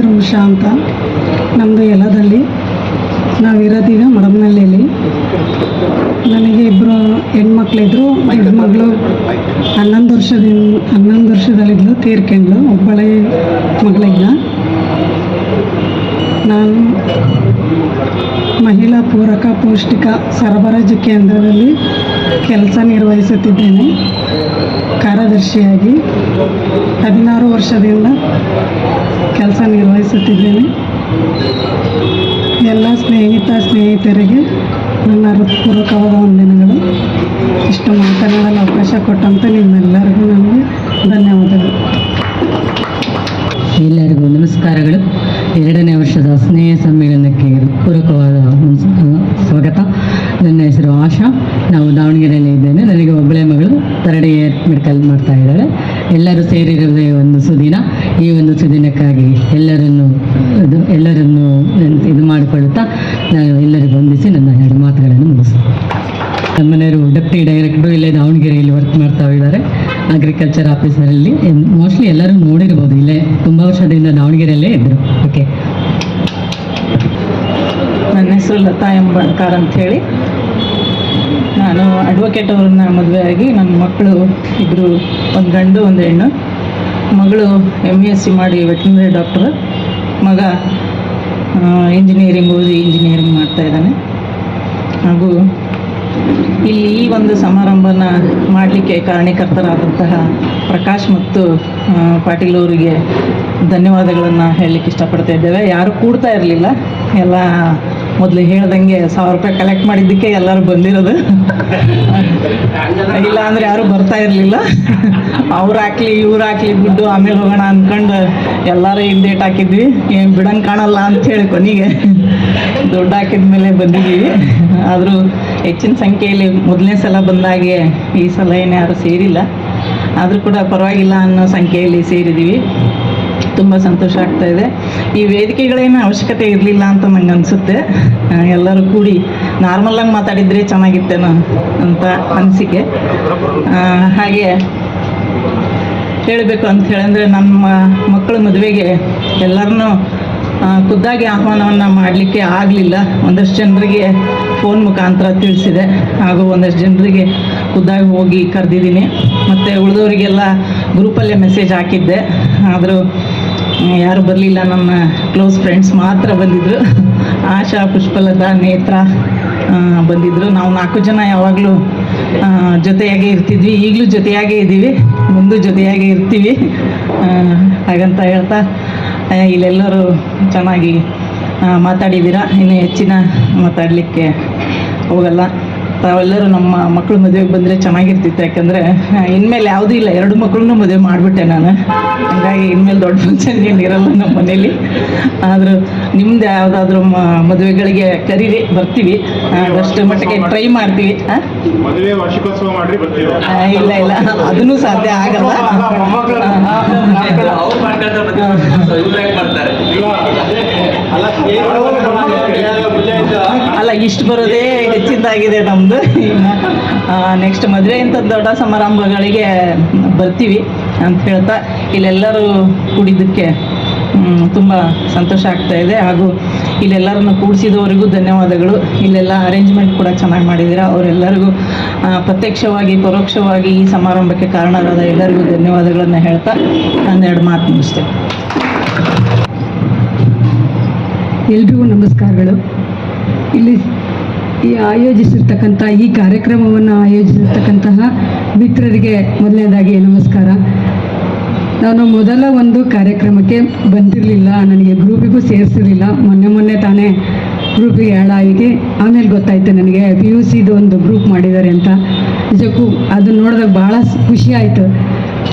ಹೆಸರು ಉಷಾ ಅಂತ. ನಮ್ಮದು ಯಲಹಳ್ಳಿ. ನಾವಿರೋದೀಗ ಮಡಮನಹಳ್ಳಿಯಲ್ಲಿ. ನನಗೆ ಇಬ್ಬರು ಹೆಣ್ಮಕ್ಳಿದ್ರು. ದೊಡ್ಡ ಮಗಳು 11 ವರ್ಷದಲ್ಲಿದ್ಲು, ತೀರ್ಕೊಂಡ್ಳು. ಒಬ್ಬಳೆ ಮಗಳಿಲ್ಲ. ನಾನು ಮಹಿಳಾ ಪೂರಕ ಪೌಷ್ಟಿಕ ಸರಬರಾಜು ಕೇಂದ್ರದಲ್ಲಿ ಕೆಲಸ ನಿರ್ವಹಿಸುತ್ತಿದ್ದೇನೆ, ಕಾರ್ಯದರ್ಶಿಯಾಗಿ 16 ವರ್ಷದಿಂದ ಕೆಲಸ ನಿರ್ವಹಿಸುತ್ತಿದ್ದೇನೆ. ಎಲ್ಲ ಸ್ನೇಹಿತರಿಗೆ ನನ್ನ ಹೃತ್ಪೂರ್ವಕವಾದ ವಂದನೆಗಳು. ಇಷ್ಟು ಮಾತನಾಡಲು ಅವಕಾಶ ಕೊಟ್ಟಂತ ನಿಮ್ಮೆಲ್ಲರಿಗೂ ನನಗೆ ಧನ್ಯವಾದಗಳು. ಎಲ್ಲರಿಗೂ ನಮಸ್ಕಾರಗಳು. 2ನೇ ವರ್ಷದ ಸ್ನೇಹ ಸಮ್ಮೇಳನಕ್ಕೆ ಪೂರಕವಾದ ಸ್ವಾಗತ. ನನ್ನ ಹೆಸರು ಆಶಾ. ನಾವು ದಾವಣಗೆರೆಯಲ್ಲಿ ಇದ್ದೇನೆ. ನನಗೆ ಒಬ್ಬಳೆ ಮಗಳು 3rd ಇಯರ್ ಮೆಡಿಕಲ್ ಮಾಡ್ತಾ ಇದ್ದಾಳೆ. ಎಲ್ಲರೂ ಸೇರಿರುವುದೇ ಒಂದು ಸುದಿನ. ಈ ಒಂದು ಸುದಿನಕ್ಕಾಗಿ ಎಲ್ಲರನ್ನು ಇದು ಮಾಡಿಕೊಳ್ಳುತ್ತಾ ನಾನು ಎಲ್ಲರಿಗೂ ವಂದಿಸಿ ನನ್ನ 2 ಮಾತುಗಳನ್ನು ಮುಗಿಸ್ತೀನಿ. ನಮ್ಮ ಮನೆಯವರು ಡೆಪ್ಟಿ ಡೈರೆಕ್ಟ್ರು ಇಲ್ಲೇ ದಾವಣಗೆರೆಯಲ್ಲಿ ವರ್ಕ್ ಮಾಡ್ತಾ ಇದ್ದಾರೆ, ಅಗ್ರಿಕಲ್ಚರ್ ಆಫೀಸರಲ್ಲಿ. ಮೋಸ್ಟ್ಲಿ ಎಲ್ಲರೂ ನೋಡಿರ್ಬೋದು, ಇಲ್ಲೇ ತುಂಬ ವರ್ಷದಿಂದ ದಾವಣಗೆರೆಯಲ್ಲೇ ಇದ್ದರು. ಓಕೆ. ನನ್ನ ಹೆಸರು ಲತಾ ಎಂಬಣ್ಕಾರ್ ಅಂಥೇಳಿ. ನಾನು ಅಡ್ವೊಕೇಟ್ ಅವ್ರನ್ನ ಮದುವೆ ಆಗಿ ನನ್ನ ಮಕ್ಕಳು ಇಬ್ಬರು, ಒಂದು ಗಂಡು ಒಂದು ಹೆಣ್ಣು. ಮಗಳು MSc ಮಾಡಿ ವೆಟರ್ನರಿ ಡಾಕ್ಟರ್, ಮಗ ಇಂಜಿನಿಯರಿಂಗ್ ಓದಿ ಇಂಜಿನಿಯರಿಂಗ್ ಮಾಡ್ತಾ ಇದ್ದಾನೆ. ಹಾಗೂ ಇಲ್ಲಿ ಈ ಒಂದು ಸಮಾರಂಭನ ಮಾಡಲಿಕ್ಕೆ ಕಾರಣೀಕರ್ತರಾದಂತಹ ಪ್ರಕಾಶ್ ಮತ್ತು ಪಾಟೀಲ್ ಅವರಿಗೆ ಧನ್ಯವಾದಗಳನ್ನು ಹೇಳಲಿಕ್ಕೆ ಇಷ್ಟಪಡ್ತಾ ಇದ್ದೇವೆ. ಯಾರು ಕೂಡ್ತಾ ಇರಲಿಲ್ಲ, ಎಲ್ಲ ಮೊದಲು ಹೇಳ್ದಂಗೆ 1000 ರೂಪಾಯಿ ಕಲೆಕ್ಟ್ ಮಾಡಿದ್ದಕ್ಕೆ ಎಲ್ಲರೂ ಬಂದಿರೋದು. ಇಲ್ಲ ಅಂದರೆ ಯಾರೂ ಬರ್ತಾ ಇರಲಿಲ್ಲ. ಅವ್ರು ಹಾಕ್ಲಿ ಇವ್ರು ಹಾಕ್ಲಿ ದುಡ್ಡು ಆಮೇಲೆ ಹೋಗೋಣ ಅಂದ್ಕೊಂಡು ಎಲ್ಲರೂ ಹಿಂದೇಟ್ ಹಾಕಿದ್ವಿ. ಏನು ಬಿಡಂಗೆ ಕಾಣಲ್ಲ ಅಂಥೇಳಿ ಕೊನೆಗೆ ದುಡ್ಡು ಹಾಕಿದ ಮೇಲೆ ಬಂದಿದ್ದೀವಿ. ಆದರೂ ಹೆಚ್ಚಿನ ಸಂಖ್ಯೆಯಲ್ಲಿ ಮೊದಲನೇ ಸಲ ಬಂದಾಗೆ ಈ ಸಲ ಏನು ಯಾರು ಸೇರಿಲ್ಲ. ಆದರೂ ಕೂಡ ಪರವಾಗಿಲ್ಲ ಅನ್ನೋ ಸಂಖ್ಯೆಯಲ್ಲಿ ಸೇರಿದ್ದೀವಿ. ತುಂಬ ಸಂತೋಷ ಆಗ್ತಾಯಿದೆ. ಈ ವೇದಿಕೆಗಳೇನು ಅವಶ್ಯಕತೆ ಇರಲಿಲ್ಲ ಅಂತ ನಂಗೆ ಅನಿಸುತ್ತೆ. ಎಲ್ಲರೂ ಕೂಡಿ ನಾರ್ಮಲಾಗಿ ಮಾತಾಡಿದರೆ ಚೆನ್ನಾಗಿತ್ತೇನೋ ಅಂತ ಅನಿಸಿಕೆ. ಹಾಗೆ ಹೇಳಬೇಕು ಅಂತ ಹೇಳಿದ್ರೆ, ನಮ್ಮ ಮಕ್ಕಳ ಮದುವೆಗೆ ಎಲ್ಲರನ್ನೂ ಖುದ್ದಾಗಿ ಆಹ್ವಾನವನ್ನು ಮಾಡಲಿಕ್ಕೆ ಆಗಲಿಲ್ಲ. ಒಂದಷ್ಟು ಜನರಿಗೆ ಫೋನ್ ಮುಖಾಂತರ ತಿಳಿಸಿದೆ, ಹಾಗೂ ಒಂದಷ್ಟು ಜನರಿಗೆ ಖುದ್ದಾಗಿ ಹೋಗಿ ಕರೆದಿದ್ದೀನಿ. ಮತ್ತು ಉಳಿದವರಿಗೆಲ್ಲ ಗ್ರೂಪಲ್ಲೇ ಮೆಸೇಜ್ ಹಾಕಿದ್ದೆ, ಆದರೂ ಯಾರು ಬರಲಿಲ್ಲ. ನನ್ನ ಕ್ಲೋಸ್ ಫ್ರೆಂಡ್ಸ್ ಮಾತ್ರ ಬಂದಿದ್ದರು. ಆಶಾ, ಪುಷ್ಪಲತಾ, ನೇತ್ರ ಬಂದಿದ್ದರು. ನಾವು 4 ಜನ ಯಾವಾಗಲೂ ಜೊತೆಯಾಗೇ ಇರ್ತಿದ್ವಿ, ಈಗಲೂ ಜೊತೆಯಾಗೇ ಇದ್ದೀವಿ, ಮುಂದೆ ಜೊತೆಯಾಗೇ ಇರ್ತೀವಿ. ಹಾಗಂತ ಹೇಳ್ತಾ ಇಲ್ಲೆಲ್ಲರೂ ಚೆನ್ನಾಗಿ ಮಾತಾಡಿದ್ದೀರಾ. ಇನ್ನು ಹೆಚ್ಚಿನ ಮಾತಾಡಲಿಕ್ಕೆ ಹೋಗಲ್ಲ. ತಾವೆಲ್ಲರೂ ನಮ್ಮ ಮಕ್ಕಳು ಮದುವೆಗೆ ಬಂದರೆ ಚೆನ್ನಾಗಿರ್ತಿತ್ತು. ಯಾಕಂದರೆ ಇನ್ಮೇಲೆ ಯಾವುದೂ ಇಲ್ಲ, 2 ಮಕ್ಕಳನ್ನೂ ಮದುವೆ ಮಾಡಿಬಿಟ್ಟೆ ನಾನು. ಹಾಗಾಗಿ ಇನ್ಮೇಲೆ ದೊಡ್ಡ ಫಂಕ್ಷನ್ ಏನು ಇರಲ್ಲ ನಮ್ಮ ಮನೇಲಿ. ಆದರೂ ನಿಮ್ಮದು ಯಾವುದಾದ್ರೂ ಮದುವೆಗಳಿಗೆ ಕರೀರಿ, ಬರ್ತೀವಿ. ಅಷ್ಟು ಮಟ್ಟಿಗೆ ಟ್ರೈ ಮಾಡ್ತೀವಿ. ಮದುವೆ ವಾರ್ಷಿಕೋತ್ಸವ ಮಾಡ್ರಿ, ಬರ್ತೀವಿ. ಇಲ್ಲ ಅದನ್ನೂ ಸಾಧ್ಯ ಆಗಲ್ಲ. ಅಲ್ಲ, ಇಷ್ಟು ಬರೋದೇ ಹೆಚ್ಚಿಂದಾಗಿದೆ ನಮ್ಮದು. ಇನ್ನು ನೆಕ್ಸ್ಟ್ ಮದುವೆ ಇಂಥ ದೊಡ್ಡ ಸಮಾರಂಭಗಳಿಗೆ ಬರ್ತೀವಿ ಅಂತ ಹೇಳ್ತಾ ಇಲ್ಲೆಲ್ಲರೂ ಕೂಡಿದ್ದಕ್ಕೆ ತುಂಬ ಸಂತೋಷ ಆಗ್ತಾಯಿದೆ. ಹಾಗೂ ಇಲ್ಲೆಲ್ಲರನ್ನು ಕೂಡಿಸಿದವರಿಗೂ ಧನ್ಯವಾದಗಳು. ಇಲ್ಲೆಲ್ಲ ಅರೇಂಜ್ಮೆಂಟ್ ಕೂಡ ಚೆನ್ನಾಗಿ ಮಾಡಿದ್ದೀರಾ. ಅವರೆಲ್ಲರಿಗೂ ಪ್ರತ್ಯಕ್ಷವಾಗಿ ಪರೋಕ್ಷವಾಗಿ ಈ ಸಮಾರಂಭಕ್ಕೆ ಕಾರಣರಾದ ಎಲ್ಲರಿಗೂ ಧನ್ಯವಾದಗಳನ್ನು ಹೇಳ್ತಾ 12 ಮಾತು ಮುಗಿಸ್ತೇನೆ. ಎಲ್ರಿಗೂ ನಮಸ್ಕಾರಗಳು. ಇಲ್ಲಿ ಆಯೋಜಿಸಿರ್ತಕ್ಕಂಥ ಈ ಕಾರ್ಯಕ್ರಮವನ್ನು ಆಯೋಜಿಸಿರ್ತಕ್ಕಂತಹ ಮಿತ್ರರಿಗೆ ಮೊದಲನೇದಾಗಿ ನಮಸ್ಕಾರ. ನಾನು ಮೊದಲ ಒಂದು ಕಾರ್ಯಕ್ರಮಕ್ಕೆ ಬಂದಿರಲಿಲ್ಲ, ನನಗೆ ಗ್ರೂಪಿಗೂ ಸೇರಿಸಿರಲಿಲ್ಲ. ಮೊನ್ನೆ ತಾನೇ ಗ್ರೂಪಿಗೆ ಆ್ಯಡ್ ಆಗಿ ಆಮೇಲೆ ಗೊತ್ತಾಯಿತು ನನಗೆ PUCದು ಒಂದು ಗ್ರೂಪ್ ಮಾಡಿದ್ದಾರೆ ಅಂತ. ನಿಜಕ್ಕೂ ಅದು ನೋಡಿದಾಗ ಭಾಳ ಖುಷಿ ಆಯಿತು.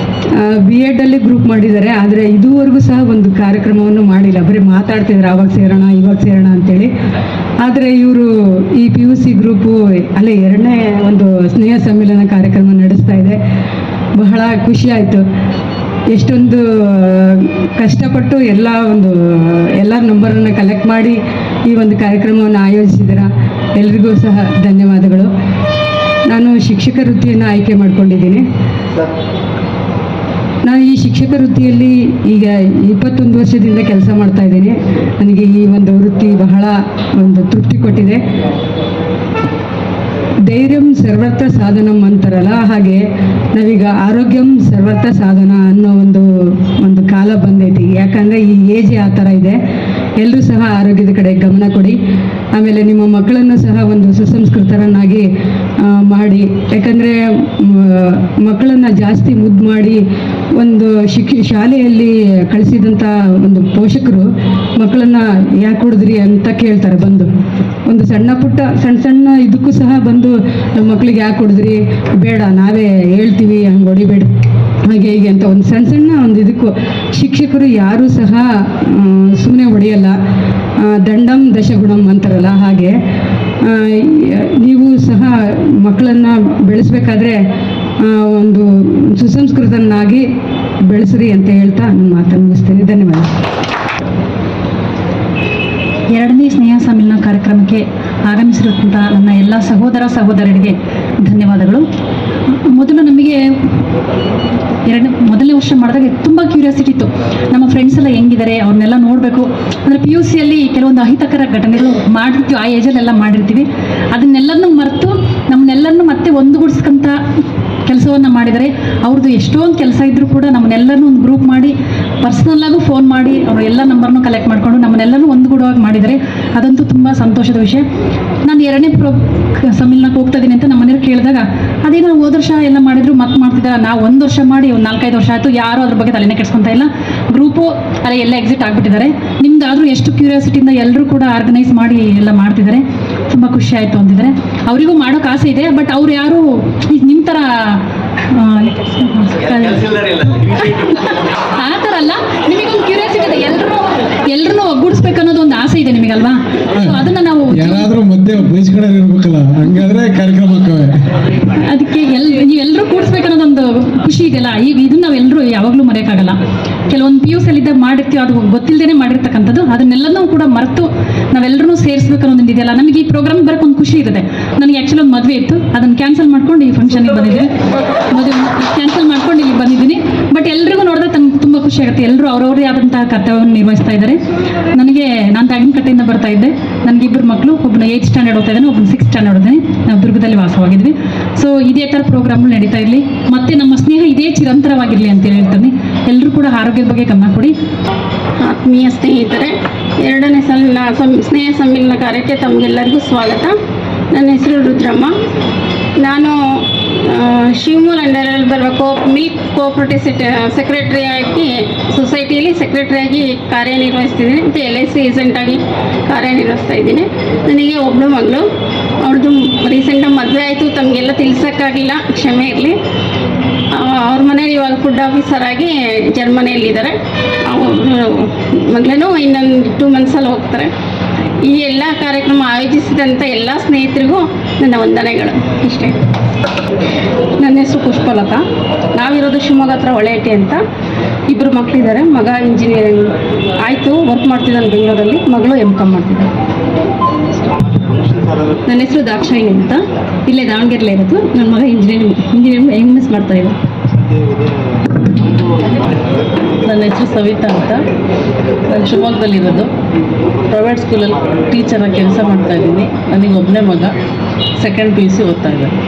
B.Edಲ್ಲಿ ಗ್ರೂಪ್ ಮಾಡಿದ್ದಾರೆ, ಆದರೆ ಇದುವರೆಗೂ ಸಹ ಒಂದು ಕಾರ್ಯಕ್ರಮವನ್ನು ಮಾಡಿಲ್ಲ. ಬರೀ ಮಾತಾಡ್ತಿದ್ರು ಆವಾಗ ಸೇರೋಣ ಇವಾಗ ಸೇರೋಣ ಅಂತೇಳಿ. ಆದರೆ ಇವರು ಈ PUC ಗ್ರೂಪು ಅಲ್ಲೇ 2ನೇ ಒಂದು ಸ್ನೇಹ ಸಮ್ಮೇಳನ ಕಾರ್ಯಕ್ರಮ ನಡೆಸ್ತಾ ಇದೆ. ಬಹಳ ಖುಷಿ ಆಯಿತು. ಎಷ್ಟೊಂದು ಕಷ್ಟಪಟ್ಟು ಎಲ್ಲರ ನಂಬರನ್ನು ಕಲೆಕ್ಟ್ ಮಾಡಿ ಈ ಒಂದು ಕಾರ್ಯಕ್ರಮವನ್ನು ಆಯೋಜಿಸಿದ್ದೀರಾ. ಎಲ್ರಿಗೂ ಸಹ ಧನ್ಯವಾದಗಳು. ನಾನು ಶಿಕ್ಷಕ ವೃತ್ತಿಯನ್ನು ಆಯ್ಕೆ ಮಾಡ್ಕೊಂಡಿದ್ದೀನಿ. ನಾನು ಈ ಶಿಕ್ಷಕ ವೃತ್ತಿಯಲ್ಲಿ ಈಗ 21 ವರ್ಷದಿಂದ ಕೆಲಸ ಮಾಡ್ತಾ ಇದ್ದೀನಿ. ನನಗೆ ಈ ಒಂದು ವೃತ್ತಿ ಬಹಳ ಒಂದು ತೃಪ್ತಿ ಕೊಟ್ಟಿದೆ. ಧೈರ್ಯಂ ಸರ್ವತ್ರ ಸಾಧನಂ ಅಂತಾರಲ್ಲ, ಹಾಗೆ ನಾವೀಗ ಆರೋಗ್ಯಂ ಸರ್ವತ್ರ ಸಾಧನ ಅನ್ನೋ ಒಂದು ಕಾಲ ಬಂದೈತಿ. ಯಾಕಂದರೆ ಈ ಏಜ್ ಆ ಥರ ಇದೆ. ಎಲ್ಲರೂ ಸಹ ಆರೋಗ್ಯದ ಕಡೆ ಗಮನ ಕೊಡಿ. ಆಮೇಲೆ ನಿಮ್ಮ ಮಕ್ಕಳನ್ನು ಸಹ ಒಂದು ಸುಸಂಸ್ಕೃತರನ್ನಾಗಿ ಮಾಡಿ. ಯಾಕಂದರೆ ಮಕ್ಕಳನ್ನು ಜಾಸ್ತಿ ಮುದ್ದು ಮಾಡಿ ಒಂದು ಶಾಲೆಯಲ್ಲಿ ಕಳಿಸಿದಂಥ ಒಂದು ಪೋಷಕರು ಮಕ್ಕಳನ್ನು ಯಾಕೆ ಹೊಡೆದ್ರಿ ಅಂತ ಕೇಳ್ತಾರೆ ಬಂದು. ಒಂದು ಸಣ್ಣ ಸಣ್ಣ ಇದಕ್ಕೂ ಸಹ ಬಂದು ಮಕ್ಕಳಿಗೆ ಯಾಕೆ ಹೊಡೆದ್ರಿ, ಬೇಡ ನಾವೇ ಹೇಳ್ತೀವಿ, ಹಂಗೆ ಹೊಡಿಬೇಡ, ಹಾಗೆ ಹೀಗೆ ಅಂತ ಒಂದು ಸಣ್ಣ ಒಂದು ಇದಕ್ಕೂ ಶಿಕ್ಷಕರು ಯಾರೂ ಸಹ ಸುಮ್ಮನೆ ಹೊಡೆಯಲ್ಲ. ದಂಡಂ ದಶಗುಣಂ ಅಂತಾರಲ್ಲ, ಹಾಗೆ ನೀವು ಸಹ ಮಕ್ಕಳನ್ನು ಬೆಳೆಸಬೇಕಾದ್ರೆ ಒಂದು ಸುಸಂಸ್ಕೃತನಾಗಿ ಬೆಳೆಸ್ರಿ ಅಂತ ಹೇಳ್ತಾ ನಾನು ಮಾತನ್ನು ಮುಗಿಸ್ತೇನೆ. ಧನ್ಯವಾದ. ಎರಡನೇ ಸ್ನೇಹ ಸಮ್ಮೇಳನ ಕಾರ್ಯಕ್ರಮಕ್ಕೆ ಆಗಮಿಸಿರುವಂಥ ನನ್ನ ಎಲ್ಲ ಸಹೋದರ ಸಹೋದರರಿಗೆ ಧನ್ಯವಾದಗಳು. ಮೊದಲು ನಮಗೆ ಮೊದಲನೇ ವರ್ಷ ಮಾಡಿದಾಗ ತುಂಬ ಕ್ಯೂರಿಯಾಸಿಟಿ ಇತ್ತು. ನಮ್ಮ ಫ್ರೆಂಡ್ಸ್ ಎಲ್ಲ ಹೆಂಗಿದ್ದಾರೆ ಅವ್ರನ್ನೆಲ್ಲ ನೋಡಬೇಕು. ಅಂದರೆ PUC ಯಲ್ಲಿ ಕೆಲವೊಂದು ಅಹಿತಕರ ಘಟನೆಗಳು ಮಾಡಿರ್ತೀವಿ, ಆ ಏಜಲ್ಲೆಲ್ಲ ಮಾಡಿರ್ತೀವಿ. ಅದನ್ನೆಲ್ಲನೂ ಮರೆತು ನಮ್ಮನ್ನೆಲ್ಲರನ್ನೂ ಮತ್ತೆ ಒಂದುಗೂಡಿಸ್ಕೊಂಥ ಕೆಲಸವನ್ನು ಮಾಡಿದರೆ. ಅವ್ರದ್ದು ಎಷ್ಟೊಂದು ಕೆಲಸ ಇದ್ದರೂ ಕೂಡ ನಮ್ಮನ್ನೆಲ್ಲರೂ ಒಂದು ಗ್ರೂಪ್ ಮಾಡಿ ಪರ್ಸ್ನಲ್ಲಾಗೂ ಫೋನ್ ಮಾಡಿ ಅವರು ಎಲ್ಲ ನಂಬರ್ನೂ ಕಲೆಕ್ಟ್ ಮಾಡಿಕೊಂಡು ನಮ್ಮನ್ನೆಲ್ಲರೂ ಒಂದುಗೂಡುವಾಗಿ ಮಾಡಿದರೆ ಅದಂತೂ ತುಂಬ ಸಂತೋಷದ ವಿಷಯ. ನಾನು ಎರಡನೇ ಸಮ್ಮೇಳನಕ್ಕೆ ಹೋಗ್ತಾ ಇದ್ದೀನಿ ಅಂತ ನಮ್ಮ ಮನೆಯವ್ರು ಕೇಳಿದಾಗ, ಅದೇನೋ ಹೋದ ವರ್ಷ ಎಲ್ಲ ಮಾಡಿದ್ರು ಮತ್ತೆ ಮಾಡ್ತಿದ್ದಾರೆ, ನಾವು ಒಂದು ವರ್ಷ ಮಾಡಿ ಒಂದು 4-5 ವರ್ಷ ಆಯಿತು, ಯಾರೂ ಅದ್ರ ಬಗ್ಗೆ ತಲೆನೇ ಕೆಡ್ಸ್ಕೊತಾ ಇಲ್ಲ. ಗ್ರೂಪು ಅಲ್ಲ ಎಲ್ಲ ಎಕ್ಸಿಟ್ ಆಗಿಬಿಟ್ಟಿದ್ದಾರೆ. ನಿಮ್ದಾದರೂ ಎಷ್ಟು ಕ್ಯೂರಿಯಾಸಿಟಿಯಿಂದ ಎಲ್ಲರೂ ಕೂಡ ಆರ್ಗನೈಸ್ ಮಾಡಿ ಎಲ್ಲ ಮಾಡ್ತಿದ್ದಾರೆ. ತುಂಬ ಖುಷಿ ಆಯಿತು ಅಂತಿದ್ದಾರೆ. ಅವರಿಗೂ ಮಾಡೋಕೆ ಆಸೆ ಇದೆ, ಬಟ್ ಅವ್ರು ಯಾರು ನಿಮ್ಮ ಥರ ಆ ಥರ ಅಲ್ಲ. ನಿಮಗೊಂದು ಕ್ಯೂರಿಯಾಸಿಟಿ ಇದೆ, ಎಲ್ಲರೂ ಒಗ್ಗೂಡಿಸ್ಬೇಕು ಅನ್ನೋದು ಒಂದು ಆಸೆ ಇದೆ ನಿಮಗಲ್ವಾ? ಸೊ ಅದನ್ನು ನಾವು ಯಾರಾದ್ರೂ ಮಧ್ಯೆ ಬಯಸ್ಕೊಳ್ಳೋರು ಇರ್ಬೇಕಲ್ಲ, ಹಂಗಾದ್ರೆ ಕಾರ್ಯಕ್ರಮ ಅದಕ್ಕೆ ನೀವೆಲ್ಲರೂ ಕೂಡಿಸ್ಬೇಕು ಅನ್ನೋದೊಂದು ಖುಷಿ ಇದೆಯಲ್ಲ. ಈಗ ಇದನ್ನ ನಾವೆಲ್ಲರೂ ಯಾವಾಗಲೂ ಮರೆಯೋಕ್ಕಾಗಲ್ಲ. ಕೆಲವೊಂದು PUC ಇದ್ದಾಗ ಮಾಡಿರ್ತೀವಿ, ಅದು ಗೊತ್ತಿಲ್ಲದೇ ಮಾಡಿರ್ತಕ್ಕಂಥದ್ದು. ಅದನ್ನೆಲ್ಲನೂ ಕೂಡ ಮರೆತು ನಾವೆಲ್ಲರೂ ಸೇರಿಸ್ಬೇಕು ಅನ್ನೋದೊಂದು ಇದೆಯಲ್ಲ. ನಮಗೆ ಈ ಪ್ರೋಗ್ರಾಮ್ ಬರೋಕ್ಕೆ ಒಂದು ಖುಷಿ ಇರುತ್ತೆ. ನನಗೆ ಆ್ಯಕ್ಚುಲಿ ಒಂದು ಮದುವೆ ಇತ್ತು, ಅದನ್ನು ಕ್ಯಾನ್ಸಲ್ ಮಾಡ್ಕೊಂಡು ಈ ಫಂಕ್ಷನ್ಗೆ ಬಂದಿದ್ದೀನಿ. ಮದುವೆ ಕ್ಯಾನ್ಸಲ್ ಮಾಡ್ಕೊಂಡು ಇಲ್ಲಿ ಬಂದಿದ್ದೀನಿ. ಬಟ್ ಎಲ್ರಿಗೂ ನೋಡಿದ್ರೆ ನನಗೆ ತುಂಬ ಖುಷಿ ಆಗುತ್ತೆ. ಎಲ್ಲರೂ ಅವ್ರವ್ರದೇ ಆದಂತಹ ಕರ್ತವ್ಯವನ್ನು ನಿರ್ವಹಿಸ್ತಾ ಇದ್ದಾರೆ. ನಾನು ತಾಗಿನಕಟ್ಟೆಯಿಂದ ಬರ್ತಾ ಇದ್ದೆ. ನನಗಿಬ್ಬರು ಮಕ್ಕಳು, ಒಬ್ಬನು 8th ಸ್ಟ್ಯಾಂಡರ್ಡ್ ಓದ್ತಾ ಇದ್ದಾನೆ, ಒಬ್ಬನು 6th ಸ್ಟ್ಯಾಂಡರ್ಡ್ ಓದ್ತಾನೆ. ನಾವು ದುರ್ಗದಲ್ಲಿ ವಾಸವಾಗಿದ್ವಿ. ಸೊ ಇದೇ ಥರ ಪ್ರೋಗ್ರಾಮ್ಗಳು ನಡೀತಾ ಇರಲಿ, ಮತ್ತು ನಮ್ಮ ಸ್ನೇಹ ಇದೇ ಚಿರಂತರವಾಗಿರಲಿ ಅಂತ ಹೇಳ್ತಾನೆ. ಎಲ್ಲರೂ ಕೂಡ ಆರೋಗ್ಯದ ಬಗ್ಗೆ ಗಮನ ಕೊಡಿ. ಆತ್ಮೀಯ ಸ್ನೇಹಿತರೆ, ಎರಡನೇ ಸ್ನೇಹ ಸಮ್ಮೇಳನ ಕಾರ್ಯಕ್ಕೆ ತಮಗೆಲ್ಲರಿಗೂ ಸ್ವಾಗತ. ನನ್ನ ಹೆಸರು ರುದ್ರಮ್ಮ. ನಾನು ಶಿವಮೂಲ್ ಅಂಡರಲ್ಲಿ ಬರುವ ಮಿಲ್ಕ್ ಕೋಆಪರೇಟಿವ್ ಸೆಕ್ರೆಟರಿಯಾಗಿ ಸೊಸೈಟಿಯಲ್ಲಿ ಸೆಕ್ರೆಟರಿಯಾಗಿ ಕಾರ್ಯನಿರ್ವಹಿಸ್ತಿದ್ದೀನಿ ಮತ್ತು LIC ಏಜೆಂಟಾಗಿ ಕಾರ್ಯನಿರ್ವಹಿಸ್ತಾ ಇದ್ದೀನಿ. ನನಗೆ ಒಬ್ಬಳು ಮಗಳು, ಅವ್ರದ್ದು ರೀಸೆಂಟಾಗಿ ಮದುವೆ ಆಯಿತು. ತಮಗೆಲ್ಲ ತಿಳಿಸೋಕ್ಕಾಗಿಲ್ಲ, ಕ್ಷಮೆ ಇರಲಿ. ಅವ್ರ ಮನೇಲಿ ಇವಾಗ ಫುಡ್ ಆಫೀಸರ್ ಆಗಿ ಜರ್ಮನಿಯಲ್ಲಿದ್ದಾರೆ. ಮಗಳೂ ಇನ್ನೊಂದು 2 ಮಂತ್ಸಲ್ಲಿ ಹೋಗ್ತಾರೆ. ಈ ಎಲ್ಲ ಕಾರ್ಯಕ್ರಮ ಆಯೋಜಿಸಿದಂಥ ಎಲ್ಲ ಸ್ನೇಹಿತರಿಗೂ ನನ್ನ ವಂದನೆಗಳು. ಇಷ್ಟೇ. ನನ್ನ ಹೆಸರು ಪುಷ್ಪಲತಾ. ನಾವಿರೋದು ಶಿವಮೊಗ್ಗ ಹತ್ರ ಹೊಳೆಹಟ್ಟಿ ಅಂತ. 2 ಮಕ್ಕಳಿದ್ದಾರೆ. ಮಗ ಇಂಜಿನಿಯರಿಂಗ್ ಆಯಿತು, ವರ್ಕ್ ಮಾಡ್ತಿದ್ದಾನೆ ಬೆಂಗಳೂರಲ್ಲಿ. ಮಗಳು MCom ಮಾಡ್ತಿದ್ದಾರೆ. ನನ್ನ ಹೆಸರು ದಾಕ್ಷಾಯಿನಿ ಅಂತ, ಇಲ್ಲೇ ದಾವಣಗೆರೆಲೇ ಇರೋದು. ನನ್ನ ಮಗ ಇಂಜಿನಿಯರಿಂಗ್ MS ಮಾಡ್ತಾ ಇದ್ದ. ನನ್ನ ಹೆಸರು ಸವಿತಾ ಅಂತ. ನಾನು ಶಿವಮೊಗ್ಗದಲ್ಲಿರೋದು. ಪ್ರೈವೇಟ್ ಸ್ಕೂಲಲ್ಲಿ ಟೀಚರಾಗಿ ಕೆಲಸ ಮಾಡ್ತಾಯಿದ್ದೀನಿ. ನನಗೆ ಒಬ್ಬನೇ ಮಗ, 2nd PUC ಓದ್ತಾ ಇದ್ದಾನೆ.